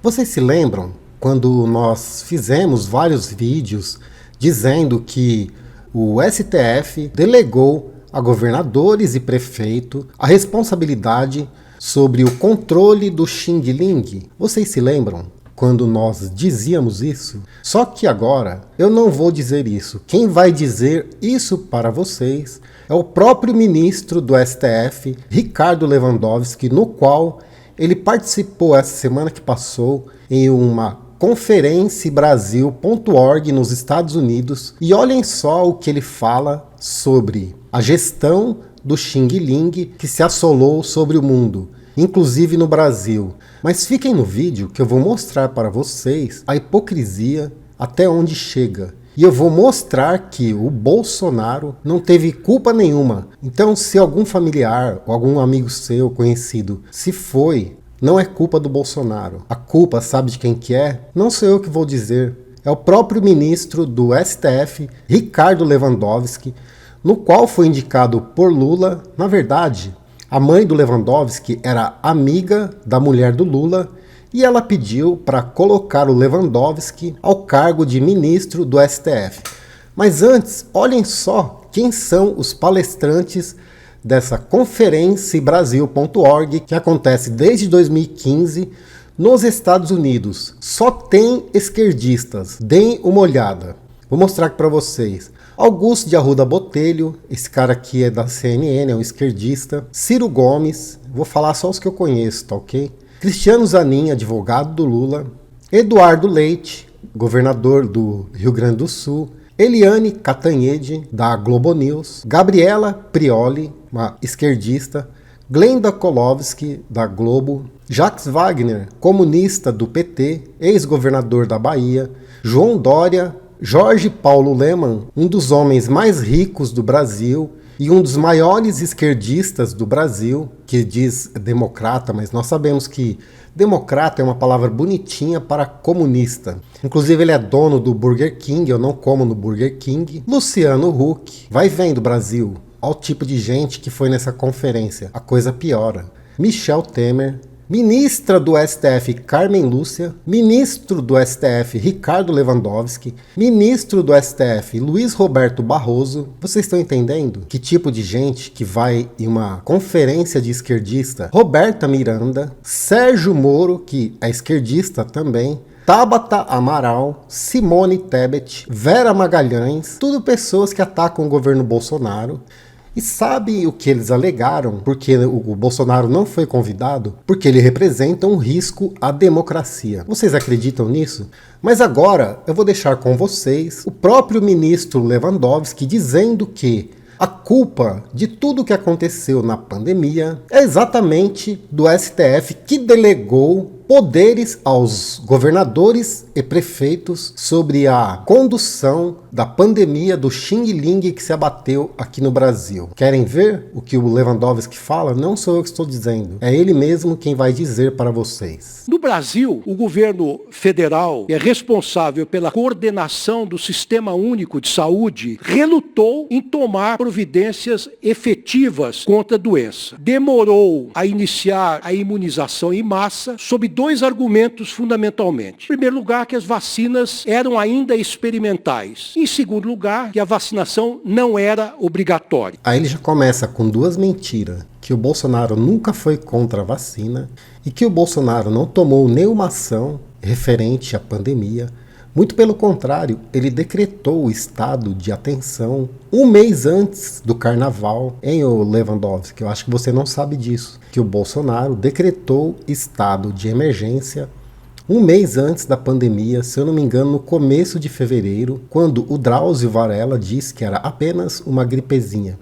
Vocês se lembram quando nós fizemos vários vídeos dizendo que o STF delegou a governadores e prefeito a responsabilidade sobre o controle do Xing Ling? Vocês se lembram quando nós dizíamos isso? Só que agora eu não vou dizer isso. Quem vai dizer isso para vocês é o próprio ministro do STF, Ricardo Lewandowski, no qual ele participou essa semana que passou em uma conferência Brasil.org nos Estados Unidos. E olhem só o que ele fala sobre a gestão do Xing Ling que se assolou sobre o mundo, inclusive no Brasil. Mas fiquem no vídeo que eu vou mostrar para vocês a hipocrisia até onde chega. E eu vou mostrar que o Bolsonaro não teve culpa nenhuma. Então, se algum familiar ou algum amigo seu conhecido se foi, não é culpa do Bolsonaro. A culpa, sabe de quem que é? Não sou eu que vou dizer. É o próprio ministro do STF, Ricardo Lewandowski, no qual foi indicado por Lula. Na verdade, a mãe do Lewandowski era amiga da mulher do Lula e ela pediu para colocar o Lewandowski ao cargo de ministro do STF. Mas antes, olhem só quem são os palestrantes dessa conferência Brasil.org que acontece desde 2015 nos Estados Unidos. Só tem esquerdistas. Deem uma olhada. Vou mostrar aqui para vocês. Augusto de Arruda Botelho, esse cara aqui é da CNN, é um esquerdista. Ciro Gomes, vou falar só os que eu conheço, tá ok? Cristiano Zanin, advogado do Lula. Eduardo Leite, governador do Rio Grande do Sul. Eliane Cantanhede, da Globo News. Gabriela Prioli, uma esquerdista. Glenda Kolowski, da Globo. Jacques Wagner, comunista do PT, ex-governador da Bahia. João Dória, Jorge Paulo Lemann, um dos homens mais ricos do Brasil e um dos maiores esquerdistas do Brasil, que diz democrata, mas nós sabemos que democrata é uma palavra bonitinha para comunista. Inclusive ele é dono do Burger King, eu não como no Burger King. Luciano Huck, vai vendo Brasil, olha o tipo de gente que foi nessa conferência, a coisa piora. Michel Temer, ministra do STF Carmen Lúcia, ministro do STF Ricardo Lewandowski, ministro do STF Luiz Roberto Barroso. Vocês estão entendendo que tipo de gente que vai em uma conferência de esquerdista? Roberta Miranda, Sérgio Moro, que é esquerdista também, Tabata Amaral, Simone Tebet, Vera Magalhães, tudo pessoas que atacam o governo Bolsonaro. E sabe o que eles alegaram? Porque o Bolsonaro não foi convidado? Porque ele representa um risco à democracia. Vocês acreditam nisso? Mas agora eu vou deixar com vocês o próprio ministro Lewandowski dizendo que a culpa de tudo o que aconteceu na pandemia é exatamente do STF, que delegou poderes aos governadores e prefeitos sobre a condução da pandemia do Xing Ling que se abateu aqui no Brasil. Querem ver o que o Lewandowski fala? Não sou eu que estou dizendo, é ele mesmo quem vai dizer para vocês. No Brasil, o governo federal é responsável pela coordenação do Sistema Único de Saúde, relutou em tomar providências efetivas contra a doença. Demorou a iniciar a imunização em massa sob dois argumentos fundamentalmente. Em primeiro lugar, que as vacinas eram ainda experimentais. Em segundo lugar, que a vacinação não era obrigatória. Aí ele já começa com duas mentiras. Que o Bolsonaro nunca foi contra a vacina e que o Bolsonaro não tomou nenhuma ação referente à pandemia. Muito pelo contrário, ele decretou o estado de atenção um mês antes do carnaval, hein, ô Lewandowski? Eu acho que você não sabe disso, que o Bolsonaro decretou estado de emergência um mês antes da pandemia, se eu não me engano, no começo de fevereiro, quando o Drauzio Varela disse que era apenas uma gripezinha.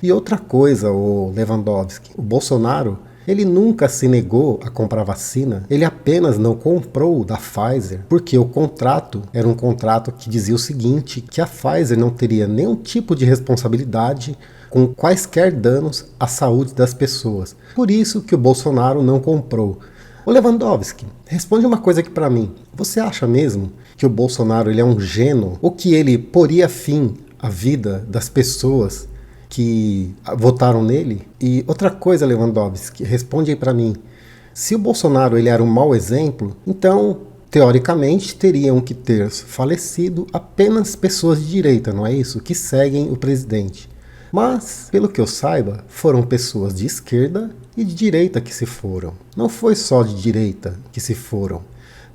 E outra coisa, o Lewandowski, o Bolsonaro, ele nunca se negou a comprar vacina, ele apenas não comprou da Pfizer, porque o contrato era um contrato que dizia o seguinte, que a Pfizer não teria nenhum tipo de responsabilidade com quaisquer danos à saúde das pessoas. Por isso que o Bolsonaro não comprou. Ô Lewandowski, responde uma coisa aqui pra mim. Você acha mesmo que o Bolsonaro ele é um gênio ou que ele poria fim à vida das pessoas que votaram nele? E outra coisa, Lewandowski, responde aí pra mim. Se o Bolsonaro ele era um mau exemplo, então, teoricamente, teriam que ter falecido apenas pessoas de direita, não é isso? Que seguem o presidente. Mas, pelo que eu saiba, foram pessoas de esquerda e de direita que se foram. Não foi só de direita que se foram.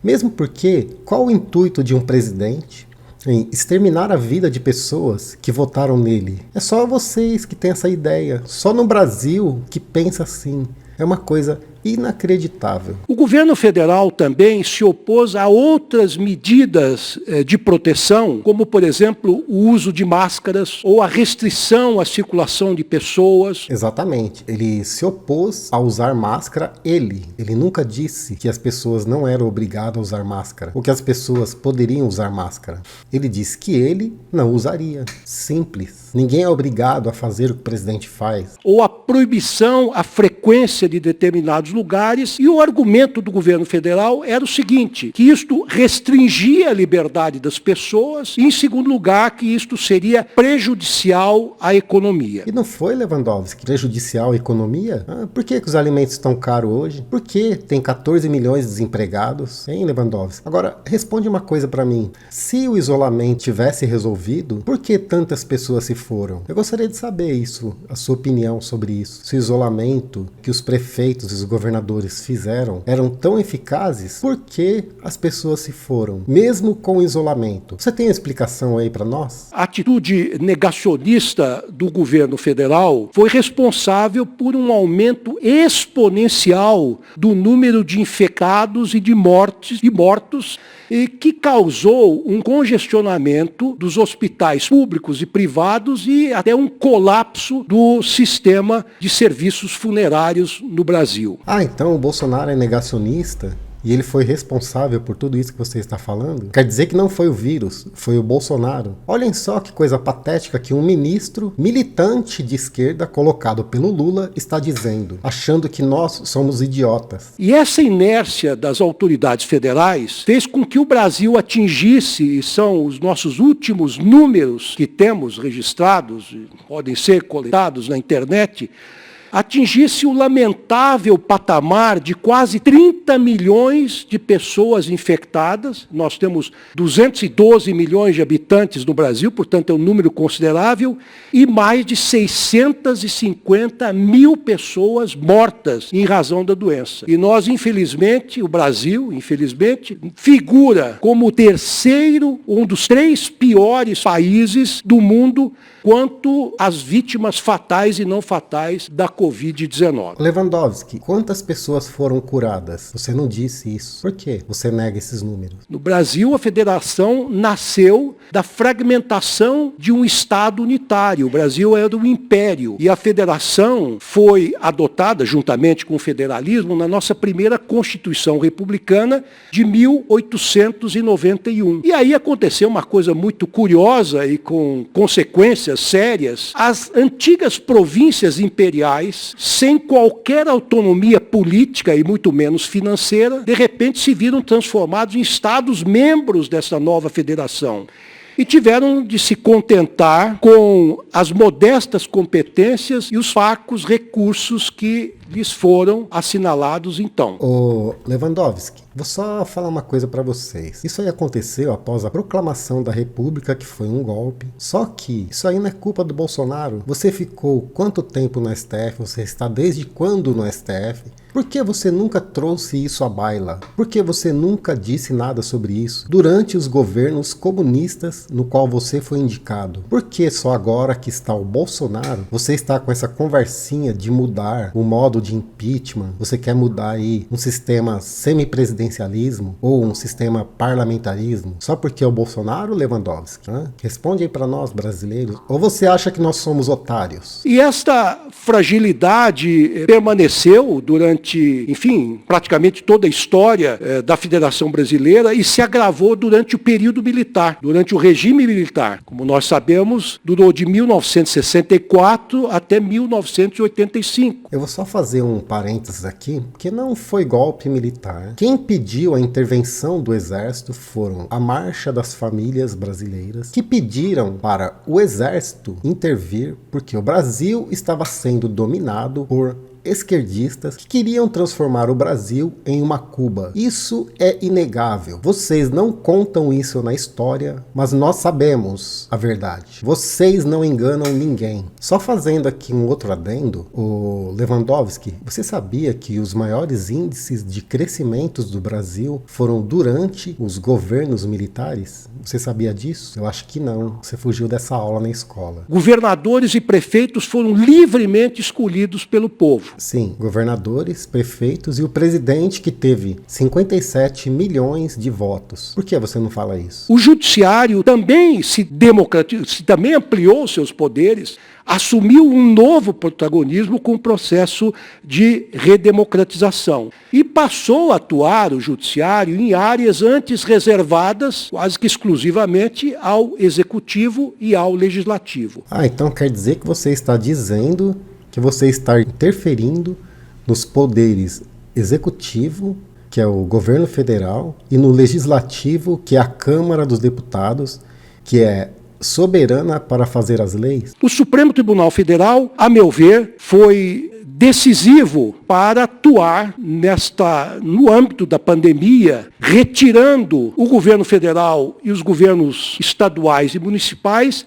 Mesmo porque, qual o intuito de um presidente em exterminar a vida de pessoas que votaram nele? É só vocês que têm essa ideia. Só no Brasil que pensa assim. É uma coisa inacreditável. O governo federal também se opôs a outras medidas de proteção, como, por exemplo, o uso de máscaras ou a restrição à circulação de pessoas. Exatamente. Ele se opôs a usar máscara, ele nunca disse que as pessoas não eram obrigadas a usar máscara, ou que as pessoas poderiam usar máscara. Ele disse que ele não usaria. Simples. Ninguém é obrigado a fazer o que o presidente faz. Ou a proibição, a frequência de determinados lugares, e o argumento do governo federal era o seguinte, que isto restringia a liberdade das pessoas, e em segundo lugar, que isto seria prejudicial à economia. E não foi, Lewandowski, prejudicial à economia? Por que os alimentos estão caros hoje? Por que tem 14 milhões de desempregados? Hein, Lewandowski? Agora, responde uma coisa para mim. Se o isolamento tivesse resolvido, por que tantas pessoas se foram? Eu gostaria de saber isso, a sua opinião sobre isso. Se o isolamento que os prefeitos e os governadores fizeram eram tão eficazes, por que as pessoas se foram, mesmo com o isolamento? Você tem uma explicação aí para nós? A atitude negacionista do governo federal foi responsável por um aumento exponencial do número de infectados e de mortos, e que causou um congestionamento dos hospitais públicos e privados e até um colapso do sistema de serviços funerários no Brasil. Então o Bolsonaro é negacionista? E ele foi responsável por tudo isso que você está falando? Quer dizer que não foi o vírus, foi o Bolsonaro. Olhem só que coisa patética que um ministro militante de esquerda colocado pelo Lula está dizendo, achando que nós somos idiotas. E essa inércia das autoridades federais fez com que o Brasil atingisse, e são os nossos últimos números que temos registrados, podem ser coletados na internet, atingisse o lamentável patamar de quase 30 milhões de pessoas infectadas. Nós temos 212 milhões de habitantes no Brasil, portanto é um número considerável, e mais de 650 mil pessoas mortas em razão da doença. E nós, infelizmente, o Brasil, infelizmente, figura como o terceiro, um dos 3 piores países do mundo quanto às vítimas fatais e não fatais da Covid-19. Lewandowski, quantas pessoas foram curadas? Você não disse isso. Por quê você nega esses números? No Brasil, a federação nasceu da fragmentação de um Estado unitário. O Brasil era um império. E a federação foi adotada, juntamente com o federalismo, na nossa primeira Constituição Republicana de 1891. E aí aconteceu uma coisa muito curiosa e com consequências sérias. As antigas províncias imperiais, sem qualquer autonomia política e muito menos financeira, de repente se viram transformados em Estados membros dessa nova federação. E tiveram de se contentar com as modestas competências e os fracos recursos que lhes foram assinalados então. Ô Lewandowski, vou só falar uma coisa para vocês. Isso aí aconteceu após a proclamação da República, que foi um golpe. Só que isso aí não é culpa do Bolsonaro. Você ficou quanto tempo no STF? Você está desde quando no STF? Por que você nunca trouxe isso à baila? Por que você nunca disse nada sobre isso durante os governos comunistas no qual você foi indicado? Por que só agora que está o Bolsonaro, você está com essa conversinha de mudar o modo de impeachment? Você quer mudar aí um sistema semipresidencialismo ou um sistema parlamentarismo só porque é o Bolsonaro, Lewandowski? Responde aí para nós, brasileiros. Ou você acha que nós somos otários? E esta fragilidade permaneceu durante, enfim, praticamente toda a história da Federação Brasileira e se agravou durante o período militar, durante o regime militar. Como nós sabemos, durou de 1964 até 1985. Eu vou só fazer um parênteses aqui, que não foi golpe militar. Quem pediu a intervenção do exército foram a Marcha das Famílias Brasileiras, que pediram para o exército intervir porque o Brasil estava sendo dominado por esquerdistas que queriam transformar o Brasil em uma Cuba. Isso é inegável. Vocês não contam isso na história, mas nós sabemos a verdade. Vocês não enganam ninguém. Só fazendo aqui um outro adendo, o Lewandowski, você sabia que os maiores índices de crescimento do Brasil foram durante os governos militares? Você sabia disso? Eu acho que não. Você fugiu dessa aula na escola. Governadores e prefeitos foram livremente escolhidos pelo povo. Sim, governadores, prefeitos e o presidente que teve 57 milhões de votos. Por que você não fala isso? O judiciário também se democratizou, também ampliou seus poderes, assumiu um novo protagonismo com o processo de redemocratização. E passou a atuar o judiciário em áreas antes reservadas, quase que exclusivamente, ao executivo e ao legislativo. Então quer dizer que você está dizendo que você está interferindo nos poderes executivo, que é o governo federal, e no legislativo, que é a Câmara dos Deputados, que é soberana para fazer as leis? O Supremo Tribunal Federal, a meu ver, foi decisivo para atuar no âmbito da pandemia, retirando o governo federal e os governos estaduais e municipais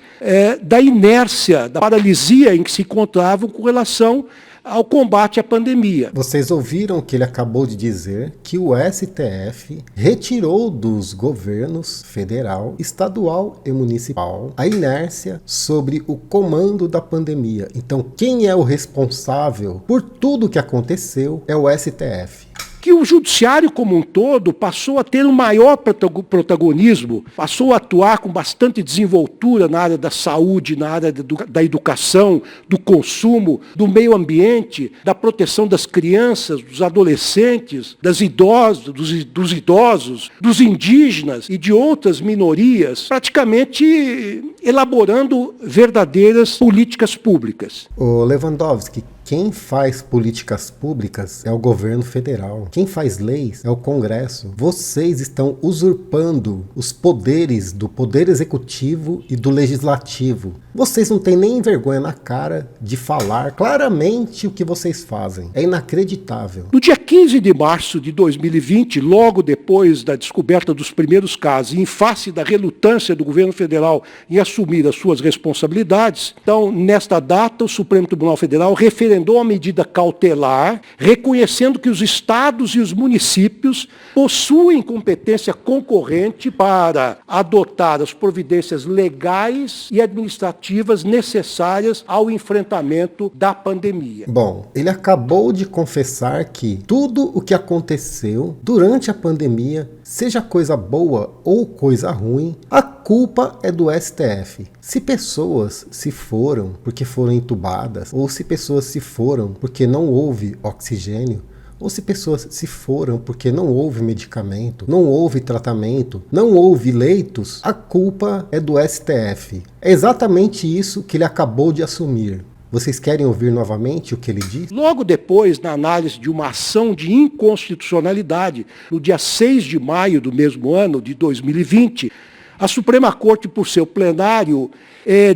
da inércia, da paralisia em que se encontravam com relação ao combate à pandemia. Vocês ouviram que ele acabou de dizer que o STF retirou dos governos federal, estadual e municipal a inércia sobre o comando da pandemia. Então, quem é o responsável por tudo que aconteceu é o STF. Que o judiciário como um todo passou a ter um maior protagonismo, passou a atuar com bastante desenvoltura na área da saúde, na área da educação, do consumo, do meio ambiente, da proteção das crianças, dos adolescentes, dos idosos, dos indígenas e de outras minorias, praticamente elaborando verdadeiras políticas públicas. O Lewandowski, quem faz políticas públicas é o governo federal. Quem faz leis é o Congresso. Vocês estão usurpando os poderes do Poder Executivo e do Legislativo. Vocês não têm nem vergonha na cara de falar claramente o que vocês fazem. É inacreditável. No dia 15 de março de 2020, logo depois da descoberta dos primeiros casos, e em face da relutância do governo federal em assumir as suas responsabilidades, então, nesta data, o Supremo Tribunal Federal referendou a medida cautelar, reconhecendo que os estados e os municípios possuem competência concorrente para adotar as providências legais e administrativas necessárias ao enfrentamento da pandemia. Bom, ele acabou de confessar que tudo o que aconteceu durante a pandemia, seja coisa boa ou coisa ruim, a culpa é do STF. Se pessoas se foram porque foram entubadas, ou se pessoas se foram porque não houve oxigênio, ou se pessoas se foram porque não houve medicamento, não houve tratamento, não houve leitos, a culpa é do STF. É exatamente isso que ele acabou de assumir. Vocês querem ouvir novamente o que ele disse? Logo depois, na análise de uma ação de inconstitucionalidade, no dia 6 de maio do mesmo ano, de 2020, a Suprema Corte, por seu plenário,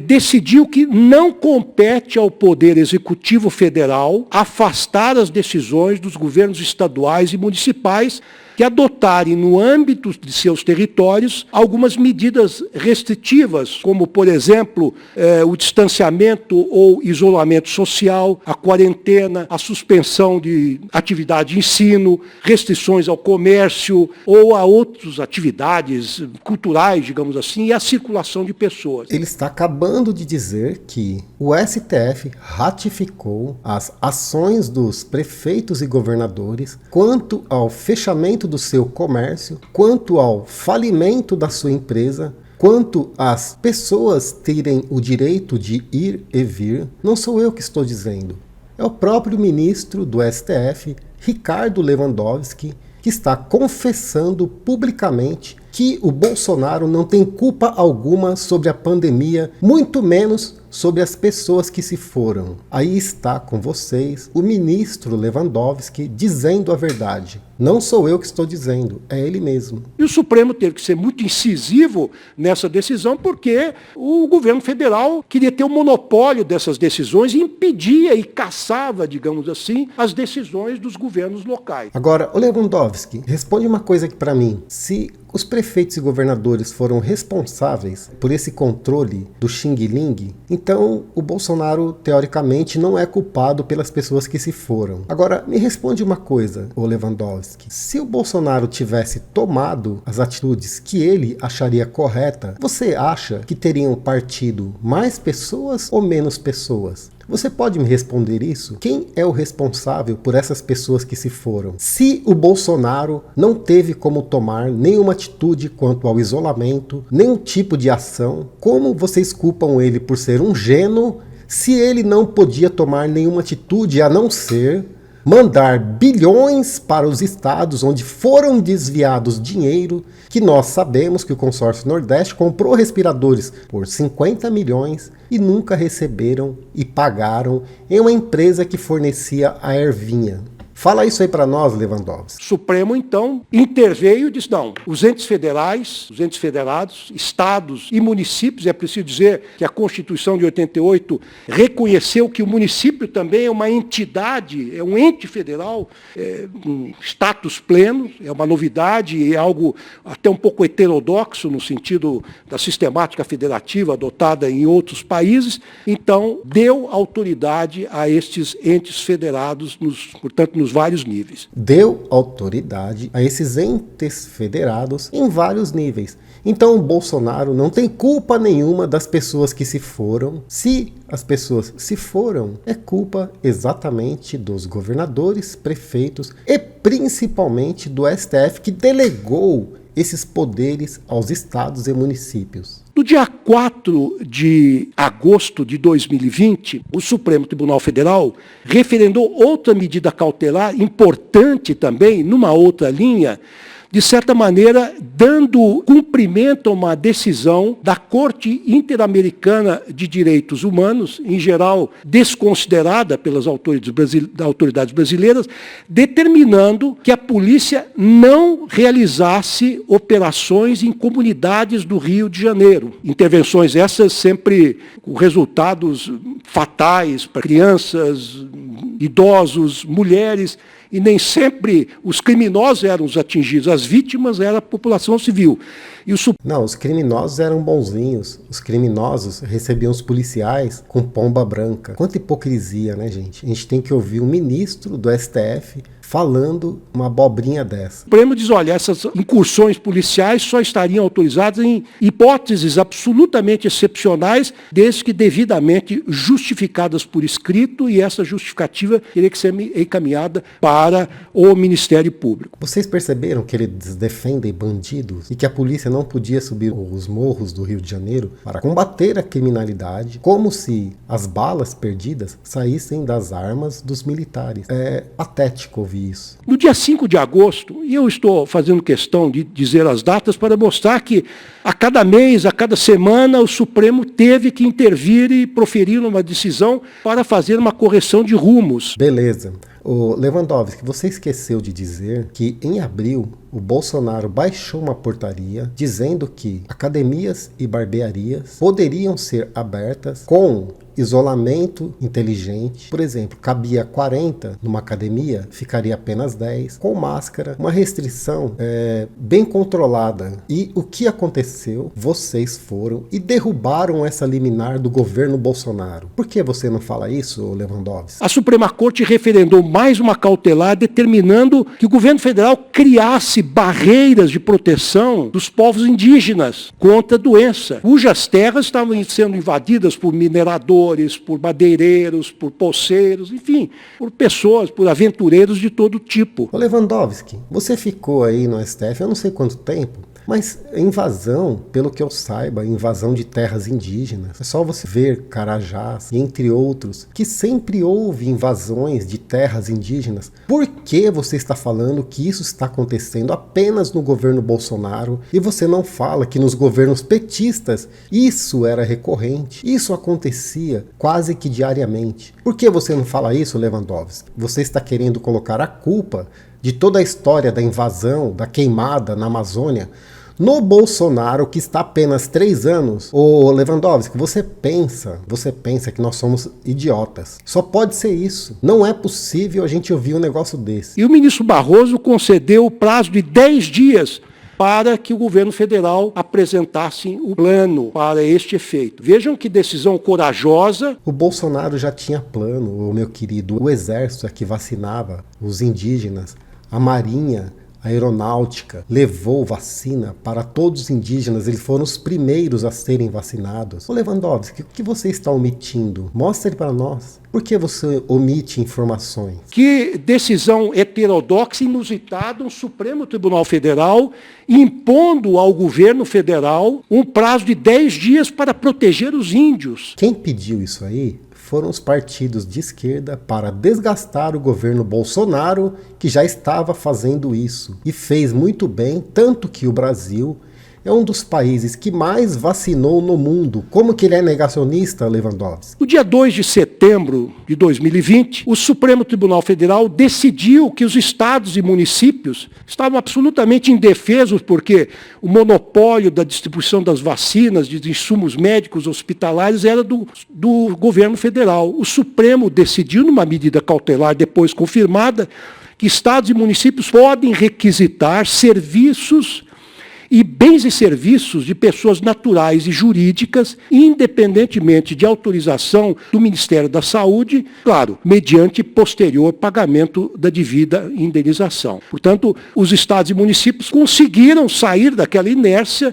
decidiu que não compete ao Poder Executivo Federal afastar as decisões dos governos estaduais e municipais que adotarem no âmbito de seus territórios algumas medidas restritivas, como, por exemplo, o distanciamento ou isolamento social, a quarentena, a suspensão de atividade de ensino, restrições ao comércio ou a outras atividades culturais, digamos assim, e a circulação de pessoas. Ele está acabando de dizer que o STF ratificou as ações dos prefeitos e governadores quanto ao fechamento do seu comércio, quanto ao falimento da sua empresa, quanto às pessoas terem o direito de ir e vir. Não sou eu que estou dizendo. É o próprio ministro do STF, Ricardo Lewandowski, que está confessando publicamente que o Bolsonaro não tem culpa alguma sobre a pandemia, muito menos sobre as pessoas que se foram. Aí está com vocês o ministro Lewandowski dizendo a verdade. Não sou eu que estou dizendo, é ele mesmo. E o Supremo teve que ser muito incisivo nessa decisão, porque o governo federal queria ter o monopólio dessas decisões e impedia e caçava, digamos assim, as decisões dos governos locais. Agora, o Lewandowski, responde uma coisa aqui para mim. Se os prefeitos e governadores foram responsáveis por esse controle do Xing Ling, então o Bolsonaro, teoricamente, não é culpado pelas pessoas que se foram. Agora, me responde uma coisa, ô Lewandowski. Se o Bolsonaro tivesse tomado as atitudes que ele acharia correta, você acha que teriam partido mais pessoas ou menos pessoas? Você pode me responder isso? Quem é o responsável por essas pessoas que se foram? Se o Bolsonaro não teve como tomar nenhuma atitude quanto ao isolamento, nenhum tipo de ação, como vocês culpam ele por ser um gênio, se ele não podia tomar nenhuma atitude a não ser mandar bilhões para os estados onde foram desviados dinheiro, que nós sabemos que o consórcio Nordeste comprou respiradores por 50 milhões e nunca receberam e pagaram em uma empresa que fornecia a ervinha. Fala isso aí para nós, Lewandowski. O Supremo, então, interveio e disse, não, os entes federais, os entes federados, estados e municípios, é preciso dizer que a Constituição de 88 reconheceu que o município também é uma entidade, é um ente federal, um status pleno, é uma novidade, é algo até um pouco heterodoxo no sentido da sistemática federativa adotada em outros países, então deu autoridade a estes entes federados, portanto, nos vários níveis. Deu autoridade a esses entes federados em vários níveis. Então o Bolsonaro não tem culpa nenhuma das pessoas que se foram. Se as pessoas se foram, é culpa exatamente dos governadores, prefeitos e principalmente do STF, que delegou esses poderes aos estados e municípios. No dia 4 de agosto de 2020, o Supremo Tribunal Federal referendou outra medida cautelar importante também, numa outra linha, de certa maneira, dando cumprimento a uma decisão da Corte Interamericana de Direitos Humanos, em geral desconsiderada pelas autoridades brasileiras, determinando que a polícia não realizasse operações em comunidades do Rio de Janeiro. Intervenções essas sempre com resultados fatais para crianças, idosos, mulheres, e nem sempre os criminosos eram os atingidos, as vítimas era a população civil. Não, os criminosos eram bonzinhos, os criminosos recebiam os policiais com pomba branca. Quanta hipocrisia, né, gente? A gente tem que ouvir o ministro do STF falando uma abobrinha dessa. O Supremo diz, olha, essas incursões policiais só estariam autorizadas em hipóteses absolutamente excepcionais, desde que devidamente justificadas por escrito, e essa justificativa teria que ser encaminhada para o Ministério Público. Vocês perceberam que eles defendem bandidos e que a polícia não podia subir os morros do Rio de Janeiro para combater a criminalidade, como se as balas perdidas saíssem das armas dos militares. É patético ouvir isso. No dia 5 de agosto, e eu estou fazendo questão de dizer as datas para mostrar que a cada mês, a cada semana, o Supremo teve que intervir e proferir uma decisão para fazer uma correção de rumos. Beleza. O Lewandowski, você esqueceu de dizer que em abril o Bolsonaro baixou uma portaria dizendo que academias e barbearias poderiam ser abertas com isolamento inteligente. Por exemplo, cabia 40 numa academia, ficaria apenas 10, com máscara, uma restrição bem controlada. E o que aconteceu? Vocês foram e derrubaram essa liminar do governo Bolsonaro. Por que você não fala isso, Lewandowski? A Suprema Corte referendou mais uma cautelar determinando que o governo federal criasse barreiras de proteção dos povos indígenas contra a doença, cujas terras estavam sendo invadidas por mineradores, por madeireiros, por poceiros, enfim, por pessoas, por aventureiros de todo tipo. Ô Lewandowski, você ficou aí no STF eu não sei quanto tempo, mas invasão, pelo que eu saiba, invasão de terras indígenas. É só você ver Carajás, entre outros, que sempre houve invasões de terras indígenas. Por que você está falando que isso está acontecendo apenas no governo Bolsonaro e você não fala que nos governos petistas isso era recorrente, isso acontecia quase que diariamente. Por que você não fala isso, Lewandowski? Você está querendo colocar a culpa de toda a história da invasão, da queimada na Amazônia no Bolsonaro, que está há apenas 3 anos. Ô Lewandowski, você pensa que nós somos idiotas. Só pode ser isso. Não é possível a gente ouvir um negócio desse. E o ministro Barroso concedeu o prazo de 10 dias para que o governo federal apresentasse o plano para este efeito. Vejam que decisão corajosa. O Bolsonaro já tinha plano, meu querido. O exército é que vacinava os indígenas, a marinha, a aeronáutica levou vacina para todos os indígenas, eles foram os primeiros a serem vacinados. Ô Lewandowski, o que você está omitindo? Mostre para nós. Por que você omite informações? Que decisão heterodoxa e inusitada, um Supremo Tribunal Federal impondo ao governo federal um prazo de 10 dias para proteger os índios. Quem pediu isso aí foram os partidos de esquerda para desgastar o governo Bolsonaro, que já estava fazendo isso. E fez muito bem, tanto que o Brasil é um dos países que mais vacinou no mundo. Como que ele é negacionista, Lewandowski? No dia 2 de setembro de 2020, o Supremo Tribunal Federal decidiu que os estados e municípios estavam absolutamente indefesos porque o monopólio da distribuição das vacinas, de insumos médicos hospitalares, era do governo federal. O Supremo decidiu, numa medida cautelar depois confirmada, que estados e municípios podem requisitar serviços e bens e serviços de pessoas naturais e jurídicas, independentemente de autorização do Ministério da Saúde, claro, mediante posterior pagamento da devida indenização. Portanto, os estados e municípios conseguiram sair daquela inércia,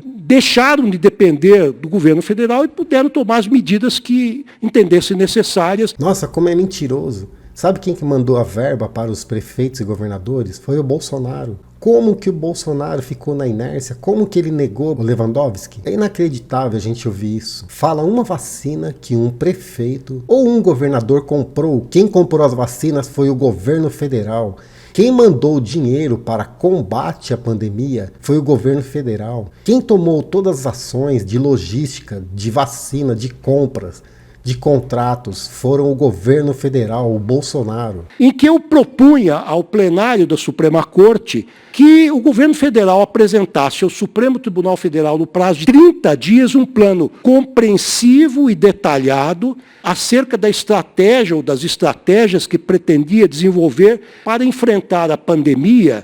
deixaram de depender do governo federal e puderam tomar as medidas que entendessem necessárias. Nossa, como é mentiroso. Sabe quem que mandou a verba para os prefeitos e governadores? Foi o Bolsonaro. Como que o Bolsonaro ficou na inércia? Como que ele negou o Lewandowski? É inacreditável a gente ouvir isso. Fala uma vacina que um prefeito ou um governador comprou. Quem comprou as vacinas foi o governo federal. Quem mandou o dinheiro para combate à pandemia foi o governo federal. Quem tomou todas as ações de logística, de vacina, de compras, de contratos, foram o governo federal, o Bolsonaro. Em que eu propunha ao plenário da Suprema Corte que o governo federal apresentasse ao Supremo Tribunal Federal, no prazo de 30 dias, um plano compreensivo e detalhado acerca da estratégia ou das estratégias que pretendia desenvolver para enfrentar a pandemia.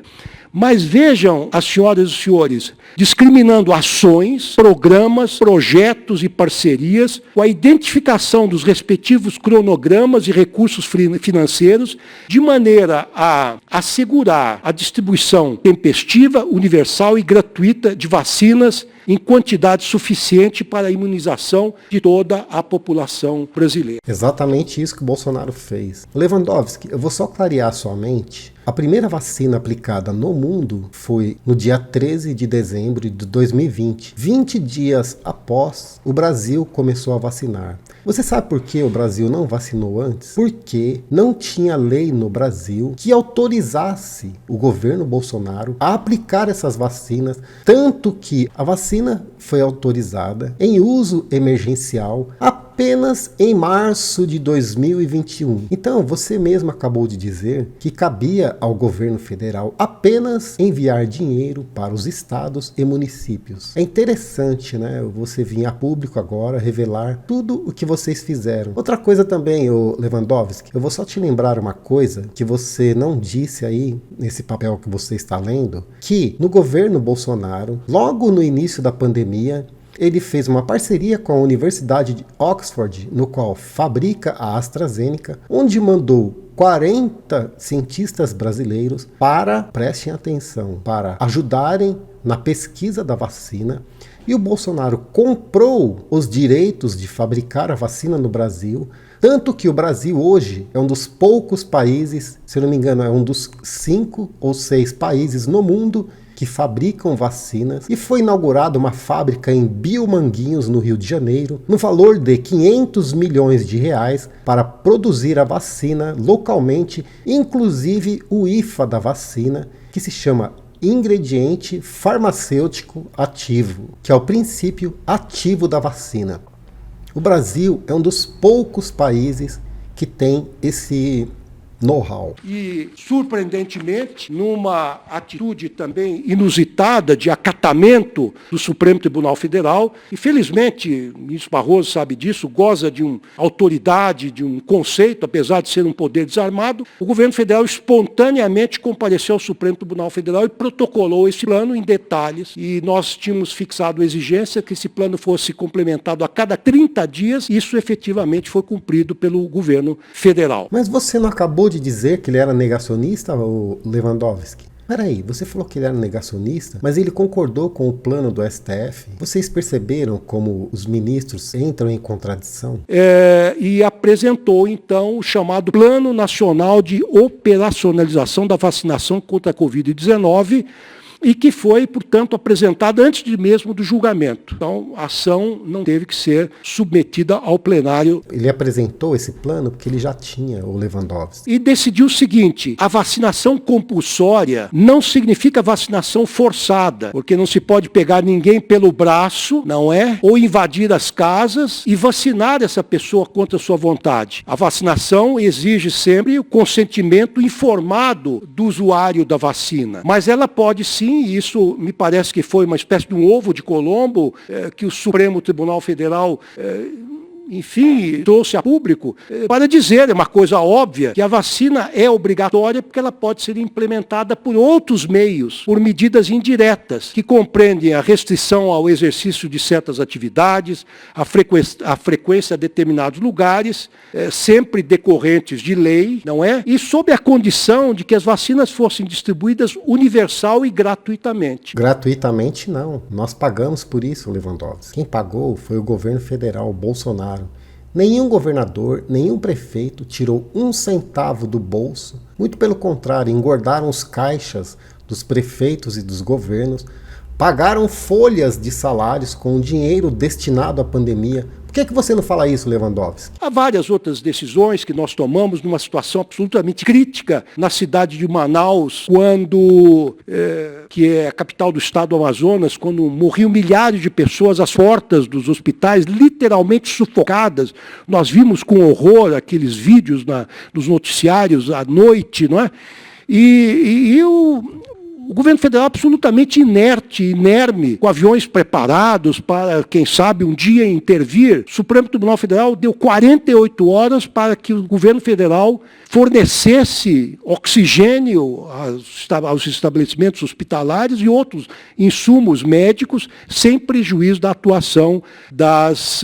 Mas vejam, as senhoras e os senhores, discriminando ações, programas, projetos e parcerias, com a identificação dos respectivos cronogramas e recursos financeiros, de maneira a assegurar a distribuição tempestiva, universal e gratuita de vacinas em quantidade suficiente para a imunização de toda a população brasileira. Exatamente isso que o Bolsonaro fez. Lewandowski, eu vou só clarear sua mente. A primeira vacina aplicada no mundo foi no dia 13 de dezembro de 2020. 20 dias após, o Brasil começou a vacinar. Você sabe por que o Brasil não vacinou antes? Porque não tinha lei no Brasil que autorizasse o governo Bolsonaro a aplicar essas vacinas, tanto que a vacina foi autorizada em uso emergencial apenas em março de 2021. Então, você mesmo acabou de dizer que cabia ao governo federal apenas enviar dinheiro para os estados e municípios. É interessante, né? Você vir a público agora revelar tudo o que vocês fizeram. Outra coisa também, Lewandowski, eu vou só te lembrar uma coisa que você não disse aí nesse papel que você está lendo, que no governo Bolsonaro, logo no início da pandemia, ele fez uma parceria com a Universidade de Oxford, no qual fabrica a AstraZeneca, onde mandou 40 cientistas brasileiros para, prestem atenção, para ajudarem na pesquisa da vacina. E o Bolsonaro comprou os direitos de fabricar a vacina no Brasil, tanto que o Brasil hoje é um dos poucos países, se não me engano, é um dos 5 ou 6 países no mundo que fabricam vacinas, e foi inaugurada uma fábrica em Biomanguinhos, no Rio de Janeiro, no valor de 500 milhões de reais para produzir a vacina localmente, inclusive o IFA da vacina, que se chama ingrediente farmacêutico ativo, que é o princípio ativo da vacina. O Brasil é um dos poucos países que tem esse know-how. E, surpreendentemente, numa atitude também inusitada de acatamento do Supremo Tribunal Federal, e felizmente, o ministro Barroso sabe disso, goza de uma autoridade, de um conceito, apesar de ser um poder desarmado, o governo federal espontaneamente compareceu ao Supremo Tribunal Federal e protocolou esse plano em detalhes, e nós tínhamos fixado a exigência que esse plano fosse complementado a cada 30 dias, e isso efetivamente foi cumprido pelo governo federal. Mas você não acabou de dizer que ele era negacionista, o Lewandowski? Peraí, você falou que ele era negacionista, mas ele concordou com o plano do STF? Vocês perceberam como os ministros entram em contradição? E apresentou, então, o chamado Plano Nacional de Operacionalização da Vacinação contra a Covid-19, e que foi, portanto, apresentada antes mesmo do julgamento. Então, a ação não teve que ser submetida ao plenário. Ele apresentou esse plano porque ele já tinha o Lewandowski. E decidiu o seguinte: a vacinação compulsória não significa vacinação forçada, porque não se pode pegar ninguém pelo braço, não é? Ou invadir as casas e vacinar essa pessoa contra a sua vontade. A vacinação exige sempre o consentimento informado do usuário da vacina. Mas ela pode sim, e isso me parece que foi uma espécie de um ovo de Colombo, que o Supremo Tribunal Federal enfim, trouxe a público para dizer, é uma coisa óbvia, que a vacina é obrigatória porque ela pode ser implementada por outros meios, por medidas indiretas, que compreendem a restrição ao exercício de certas atividades, a frequência a determinados lugares, sempre decorrentes de lei, não é? E sob a condição de que as vacinas fossem distribuídas universal e gratuitamente. Gratuitamente não. Nós pagamos por isso, Lewandowski. Quem pagou foi o governo federal, Bolsonaro. Nenhum governador, nenhum prefeito tirou um centavo do bolso. Muito pelo contrário, engordaram os caixas dos prefeitos e dos governos, pagaram folhas de salários com o dinheiro destinado à pandemia. Por que você não fala isso, Lewandowski? Há várias outras decisões que nós tomamos numa situação absolutamente crítica na cidade de Manaus, que é a capital do estado do Amazonas, quando morriam milhares de pessoas às portas dos hospitais, literalmente sufocadas. Nós vimos com horror aqueles vídeos nos noticiários à noite, não é? E o governo federal absolutamente inerte, inerme, com aviões preparados para, quem sabe, um dia intervir. O Supremo Tribunal Federal deu 48 horas para que o governo federal fornecesse oxigênio aos estabelecimentos hospitalares e outros insumos médicos, sem prejuízo da atuação das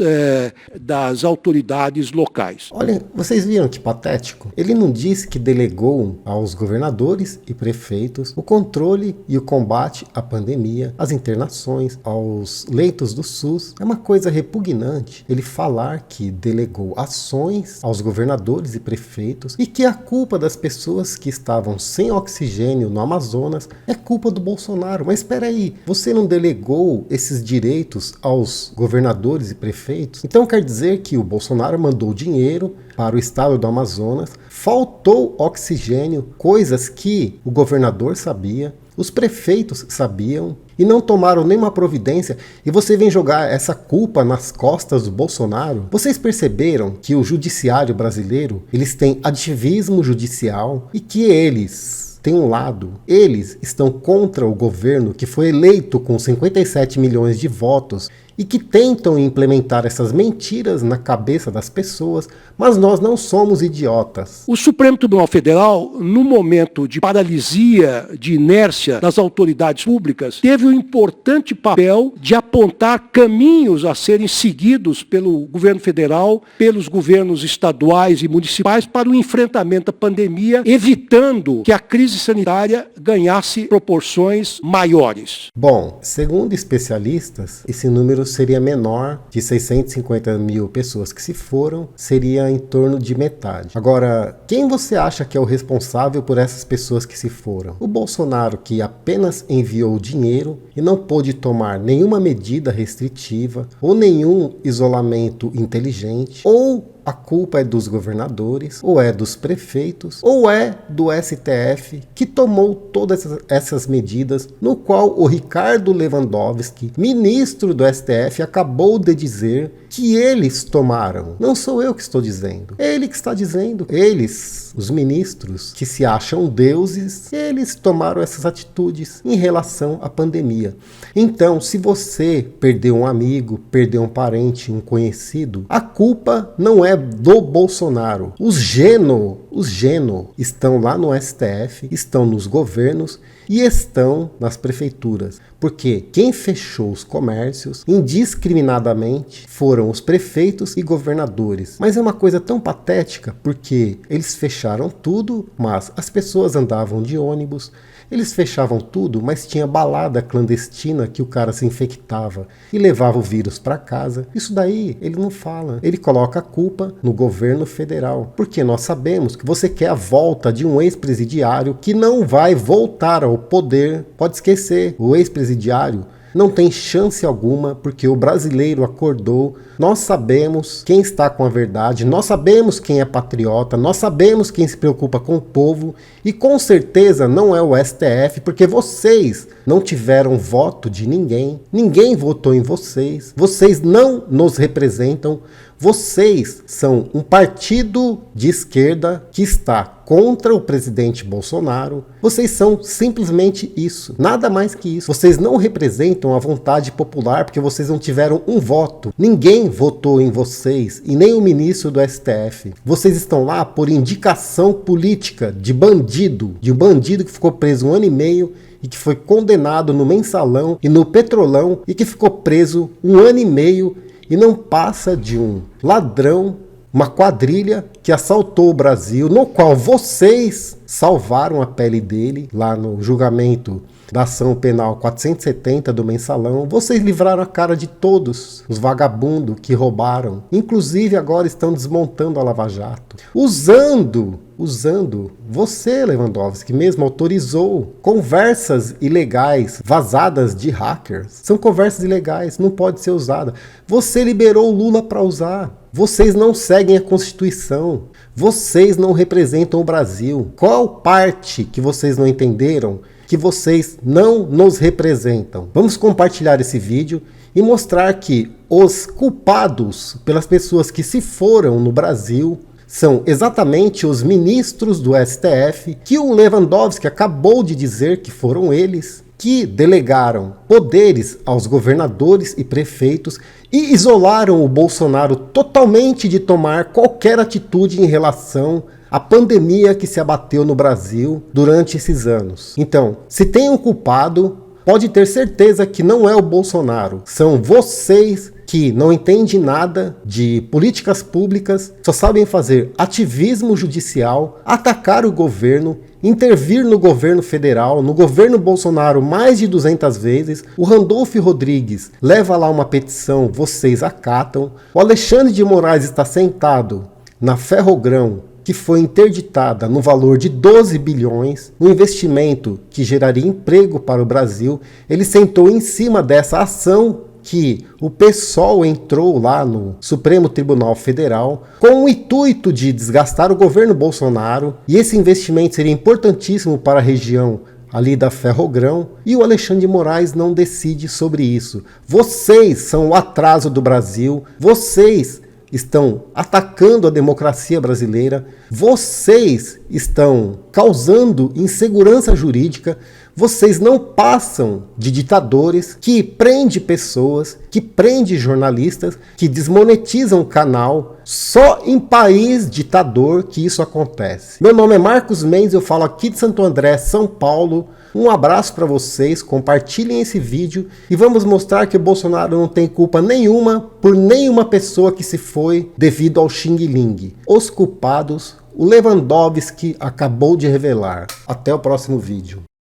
autoridades locais. Olha, vocês viram que patético? Ele não disse que delegou aos governadores e prefeitos o controle e o combate à pandemia, às internações, aos leitos do SUS. É uma coisa repugnante ele falar que delegou ações aos governadores e prefeitos e que a culpa das pessoas que estavam sem oxigênio no Amazonas é culpa do Bolsonaro. Mas espera aí, você não delegou esses direitos aos governadores e prefeitos? Então quer dizer que o Bolsonaro mandou dinheiro para o estado do Amazonas, faltou oxigênio, coisas que o governador sabia, os prefeitos sabiam e não tomaram nenhuma providência, e você vem jogar essa culpa nas costas do Bolsonaro? Vocês perceberam que o judiciário brasileiro, eles têm ativismo judicial e que eles têm um lado, eles estão contra o governo que foi eleito com 57 milhões de votos e que tentam implementar essas mentiras na cabeça das pessoas, mas nós não somos idiotas. O Supremo Tribunal Federal, no momento de paralisia, de inércia das autoridades públicas, teve um importante papel de apontar caminhos a serem seguidos pelo governo federal, pelos governos estaduais e municipais para o enfrentamento da pandemia, evitando que a crise sanitária ganhasse proporções maiores. Bom, segundo especialistas, esse número seria menor, de 650 mil pessoas que se foram, seria em torno de metade. Agora, quem você acha que é o responsável por essas pessoas que se foram? O Bolsonaro, que apenas enviou dinheiro e não pôde tomar nenhuma medida restritiva ou nenhum isolamento inteligente, ou a culpa é dos governadores, ou é dos prefeitos, ou é do STF que tomou todas essas medidas, no qual o Ricardo Lewandowski, ministro do STF, acabou de dizer que eles tomaram. Não sou eu que estou dizendo. É ele que está dizendo. Eles, os ministros que se acham deuses, eles tomaram essas atitudes em relação à pandemia. Então, se você perdeu um amigo, perdeu um parente, um conhecido, a culpa não é do Bolsonaro. Os geno estão lá no STF, estão nos governos e estão nas prefeituras. Porque quem fechou os comércios indiscriminadamente foram os prefeitos e governadores. Mas é uma coisa tão patética, porque eles fecharam tudo, mas as pessoas andavam de ônibus. Eles fechavam tudo, mas tinha balada clandestina que o cara se infectava e levava o vírus para casa. Isso daí ele não fala. Ele coloca a culpa no governo federal. Porque nós sabemos que você quer a volta de um ex-presidiário que não vai voltar ao poder. Pode esquecer, o ex-presidiário não tem chance alguma, porque o brasileiro acordou. Nós sabemos quem está com a verdade, nós sabemos quem é patriota, nós sabemos quem se preocupa com o povo, e com certeza não é o STF, porque vocês não tiveram voto de ninguém, ninguém votou em vocês, vocês não nos representam, vocês são um partido de esquerda que está contra o presidente Bolsonaro. Vocês são simplesmente isso, nada mais que isso. Vocês não representam a vontade popular porque vocês não tiveram um voto. Ninguém votou em vocês e nem o ministro do STF. Vocês estão lá por indicação política de um bandido que ficou preso 1 ano e meio e que foi condenado no Mensalão e no Petrolão e que ficou preso 1 ano e meio e não passa de um ladrão, uma quadrilha que assaltou o Brasil, no qual vocês salvaram a pele dele lá no julgamento da ação penal 470 do Mensalão. Vocês livraram a cara de todos os vagabundos que roubaram. Inclusive agora estão desmontando a Lava Jato. Usando você, Lewandowski, mesmo autorizou conversas ilegais vazadas de hackers. São conversas ilegais, não pode ser usada. Você liberou o Lula para usar. Vocês não seguem a Constituição. Vocês não representam o Brasil. Qual parte que vocês não entenderam que vocês não nos representam? Vamos compartilhar esse vídeo e mostrar que os culpados pelas pessoas que se foram no Brasil são exatamente os ministros do STF, que o Lewandowski acabou de dizer que foram eles que delegaram poderes aos governadores e prefeitos e isolaram o Bolsonaro totalmente de tomar qualquer atitude em relação à pandemia que se abateu no Brasil durante esses anos. Então, se tem um culpado, pode ter certeza que não é o Bolsonaro, são vocês que não entendem nada de políticas públicas, só sabem fazer ativismo judicial, atacar o governo, intervir no governo federal, no governo Bolsonaro mais de 200 vezes. O Randolfo Rodrigues leva lá uma petição, vocês acatam. O Alexandre de Moraes está sentado na Ferrogrão, que foi interditada no valor de 12 bilhões, um investimento que geraria emprego para o Brasil. Ele sentou em cima dessa ação que o PSOL entrou lá no Supremo Tribunal Federal com o intuito de desgastar o governo Bolsonaro, e esse investimento seria importantíssimo para a região ali da Ferrogrão, e o Alexandre de Moraes não decide sobre isso. Vocês são o atraso do Brasil, vocês estão atacando a democracia brasileira, vocês estão causando insegurança jurídica, vocês não passam de ditadores que prendem pessoas, que prendem jornalistas, que desmonetizam o canal. Só em país ditador que isso acontece. Meu nome é Marcos Mendes, eu falo aqui de Santo André, São Paulo. Um abraço para vocês, compartilhem esse vídeo e vamos mostrar que o Bolsonaro não tem culpa nenhuma por nenhuma pessoa que se foi devido ao Xing Ling. Os culpados, o Lewandowski acabou de revelar. Até o próximo vídeo.